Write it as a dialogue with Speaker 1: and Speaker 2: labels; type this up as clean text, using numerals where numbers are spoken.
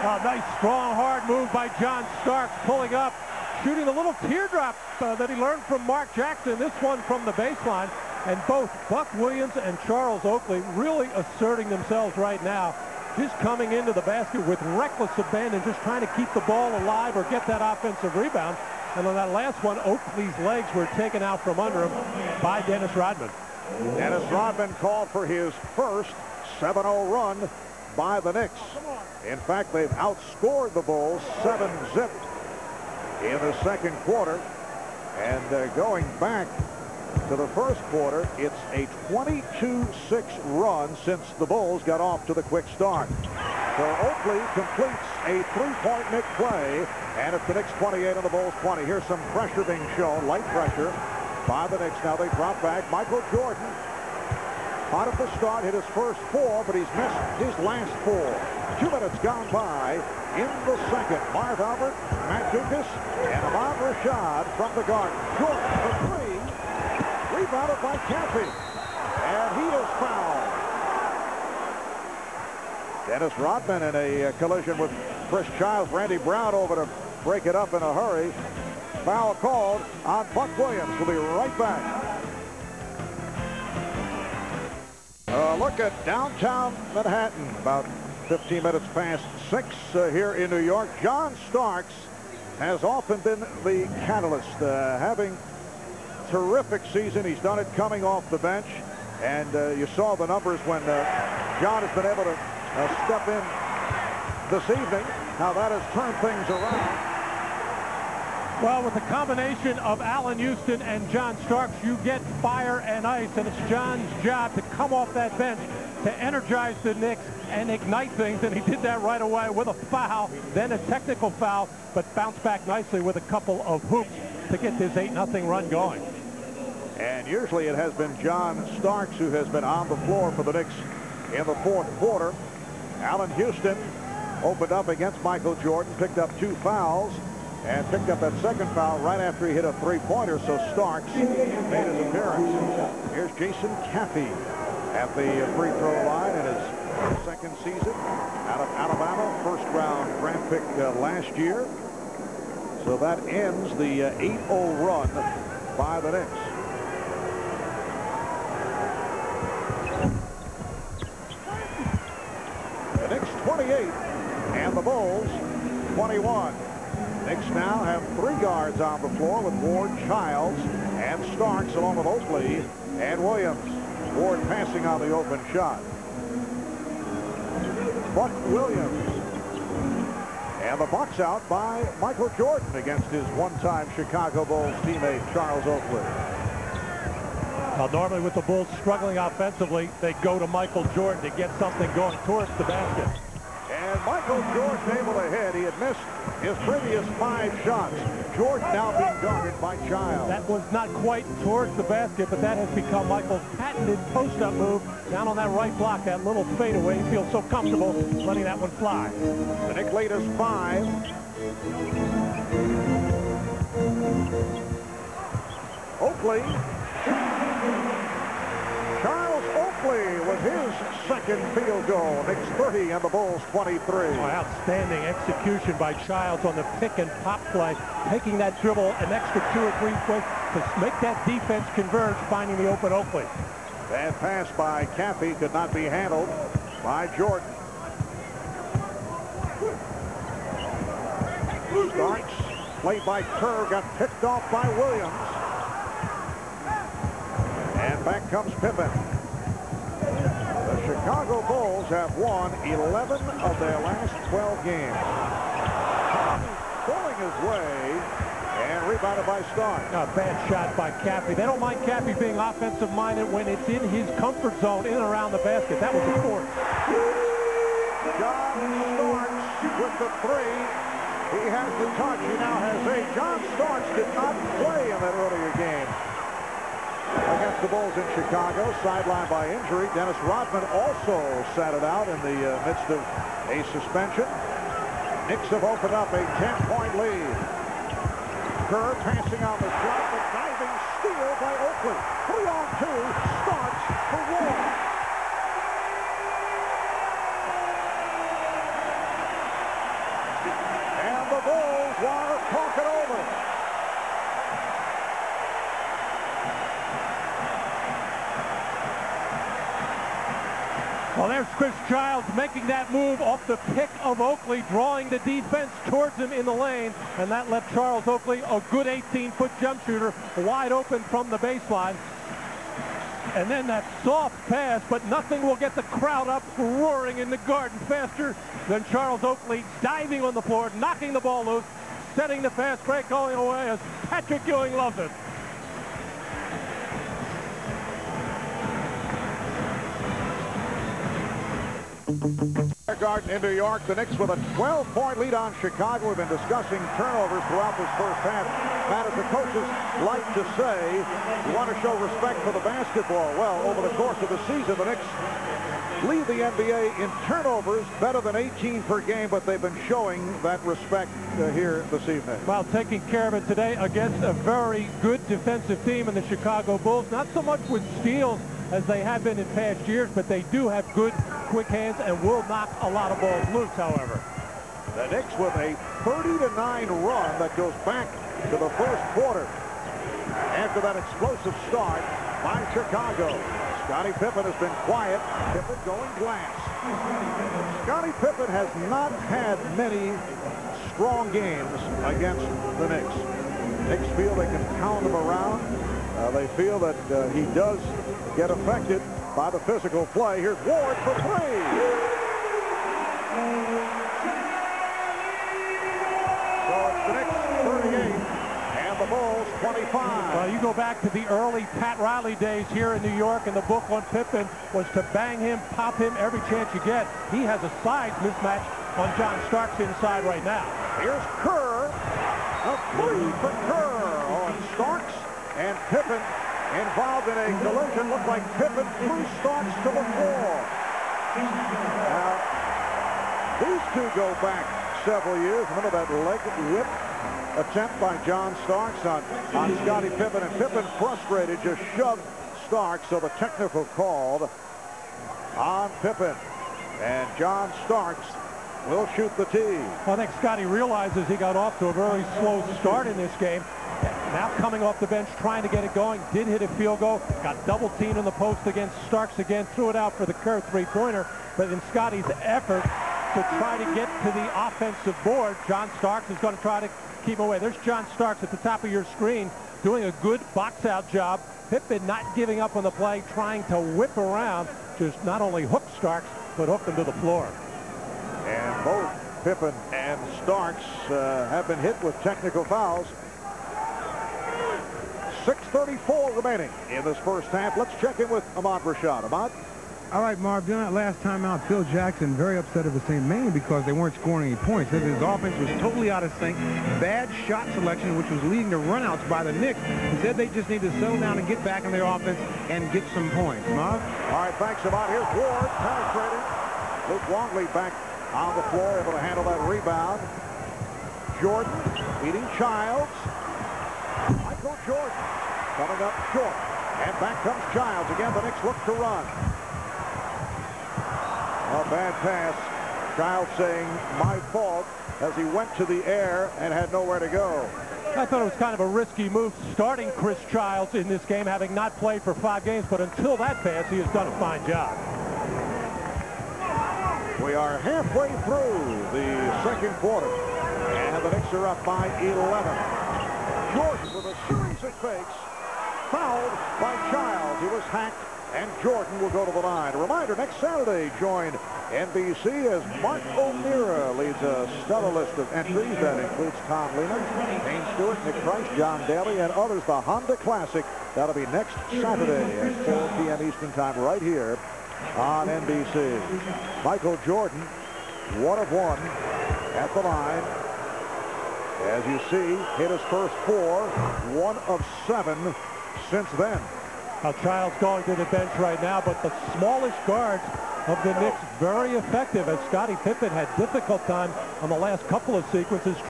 Speaker 1: Nice, strong, hard move by John Starks, pulling up, shooting a little teardrop that he learned from Mark Jackson, this one from the baseline. And both Buck Williams and Charles Oakley really asserting themselves right now, just coming into the basket with reckless abandon, just trying to keep the ball alive or get that offensive rebound. And on that last one, Oakley's legs were taken out from under him by Dennis Rodman.
Speaker 2: Dennis Rodman called for his first 7-0 run by the Knicks. In fact, they've outscored the Bulls 7-0 in the second quarter. And going back to the first quarter, it's a 22-6 run since the Bulls got off to the quick start. So Oakley completes a three-point Knick play, and it's the Knicks 28 and the Bulls 20. Here's some pressure being shown, light pressure by the Knicks. Now they drop back. Michael Jordan, hot at the start, hit his first four, but he's missed his last four. 2 minutes gone by in the second. Marv Albert, Matt Dukas, and Ahmad Rashad from the Garden. Jordan for three, rebounded by Caffey, and he is fouled. Dennis Rodman in a collision with Chris Childs. Randy Brown over to break it up in a hurry. Foul called on Buck Williams. We'll be right back. Look at downtown Manhattan. About 15 minutes past 6 here in New York. John Starks has often been the catalyst, having terrific season. He's done it coming off the bench, and you saw the numbers when John has been able to step in this evening. How that has turned things around.
Speaker 1: Well, with the combination of Allen Houston and John Starks, you get fire and ice, and it's John's job to come off that bench to energize the Knicks and ignite things, and he did that right away with a foul, then a technical foul, but bounced back nicely with a couple of hoops to get this 8-0 run going.
Speaker 2: And usually it has been John Starks who has been on the floor for the Knicks in the fourth quarter. Allen Houston opened up against Michael Jordan, picked up 2 fouls, and picked up that second foul right after he hit a three-pointer, so Starks made his appearance. Here's Jason Caffey at the free throw line in his second season out of Alabama, first-round draft pick last year. So that ends the 8-0 run by the Knicks. The Knicks 28 and the Bulls 21. Knicks now have 3 guards on the floor with Ward, Childs, and Starks, along with Oakley and Williams. Ward passing on the open shot. Buck Williams. And the box out by Michael Jordan against his one-time Chicago Bulls teammate Charles Oakley.
Speaker 1: Well, normally with the Bulls struggling offensively, they go to Michael Jordan to get something going towards the basket.
Speaker 2: And Michael Jordan able to hit. He had missed his previous 5 shots. Jordan now being guarded by Childs.
Speaker 1: That was not quite towards the basket, but that has become Michael's patented post-up move down on that right block, that little fadeaway. He feels so comfortable letting that one fly.
Speaker 2: The Knicks lead is 5. Oakley. Charles Oakley with his second field goal. Knicks 30 and the Bulls 23.
Speaker 1: Oh, outstanding execution by Childs on the pick and pop play, taking that dribble an extra 2 or 3 quick to make that defense converge, finding the open Oakley.
Speaker 2: Bad pass by Caffey could not be handled by Jordan. Starks, played by Kerr, got picked off by Williams. And back comes Pippen. The Chicago Bulls have won 11 of their last 12 games. Pulling his way and rebounded by Stark.
Speaker 1: A bad shot by Caffey. They don't mind Caffey being offensive minded when it's in his comfort zone in and around the basket. That was a force.
Speaker 2: John Starks with the 3. He has the touch. He now has 8. John Starks did not play in that earlier game against the Bulls in Chicago, sidelined by injury. Dennis Rodman also sat it out in the midst of a suspension. Knicks have opened up a 10-point lead. Kerr passing on the shot, but diving steal by Oakley. 3-on-2, Starks for Ward.
Speaker 1: Well, there's Chris Childs making that move off the pick of Oakley, drawing the defense towards him in the lane, and that left Charles Oakley, a good 18-foot jump shooter, wide open from the baseline. And then that soft pass, but nothing will get the crowd up roaring in the Garden faster than Charles Oakley diving on the floor, knocking the ball loose, setting the fast break going away as Patrick Ewing loves it.
Speaker 2: Garden in New York, the Knicks with a 12-point lead on Chicago. We've been discussing turnovers throughout this first half. Matt, as the coaches like to say, you want to show respect for the basketball. Well, over the course of the season, the Knicks lead the NBA in turnovers, better than 18 per game, but they've been showing that respect here this evening.
Speaker 1: Well, taking care of it today against a very good defensive team in the Chicago Bulls. Not so much with steals as they have been in past years, but they do have good, quick hands and will knock a lot of balls loose, however.
Speaker 2: The Knicks with a 30-9 run that goes back to the first quarter after that explosive start by Chicago. Scottie Pippen has been quiet. Pippen going glass. Scottie Pippen has not had many strong games against the Knicks. Knicks feel they can pound him around. They feel that he does get affected by the physical play. Here's Ward for three. So it's the Knicks 38 and the Bulls 25.
Speaker 1: Well, you go back to the early Pat Riley days here in New York, and the book on Pippen was to bang him, pop him every chance you get. He has a size mismatch on John Starks inside right now.
Speaker 2: Here's Kerr. A three for Kerr on Starks. And Pippen involved in a collision. Looked like Pippen threw Starks to the floor. Now, these two go back several years. Remember that leg whip attempt by John Starks on Scottie Pippen. And Pippen, frustrated, just shoved Starks. So the technical called on Pippen. And John Starks will shoot the tee.
Speaker 1: I think Scottie realizes he got off to a very slow start in this game. Now coming off the bench, trying to get it going. Did hit a field goal. Got double teamed in the post against Starks again. Threw it out for the Kerr three-pointer. But in Scottie's effort to try to get to the offensive board, John Starks is going to try to keep away. There's John Starks at the top of your screen doing a good box-out job. Pippen not giving up on the play, trying to whip around, just not only hook Starks, but hook him to the floor.
Speaker 2: And both Pippen and Starks have been hit with technical fouls. 6:34 remaining in this first half. Let's check in with Ahmad Rashad. Ahmad?
Speaker 3: All right, Marv, during that last timeout, Phil Jackson very upset at the same, mainly because they weren't scoring any points. His offense was totally out of sync. Bad shot selection, which was leading to runouts by the Knicks. He said they just need to settle down and get back in their offense and get some points. Marv?
Speaker 2: All right, thanks, Ahmad. Here's Ward penetrating. Luke Longley back on the floor, able to handle that rebound. Jordan beating Childs. Michael Jordan coming up short. And back comes Childs. Again, the Knicks look to run. A bad pass. Childs saying, my fault, as he went to the air and had nowhere to go.
Speaker 1: I thought it was kind of a risky move starting Chris Childs in this game, having not played for 5 games. But until that pass, he has done a fine job.
Speaker 2: We are halfway through the second quarter. And the Knicks are up by 11. Jordan with a series of fakes, fouled by Childs. He was hacked, and Jordan will go to the line. A reminder, next Saturday, join NBC as Mark O'Meara leads a stellar list of entries that includes Tom Lehman, Payne Stewart, Nick Price, John Daly, and others. The Honda Classic. That'll be next Saturday at 4 p.m. Eastern Time right here on NBC. Michael Jordan, 1 of 1 at the line. As you see, hit his first 4, 1 of 7 since then.
Speaker 1: Now Childs going to the bench right now, but the smallest guards of the Knicks very effective, as Scottie Pippen had difficult time on the last couple of sequences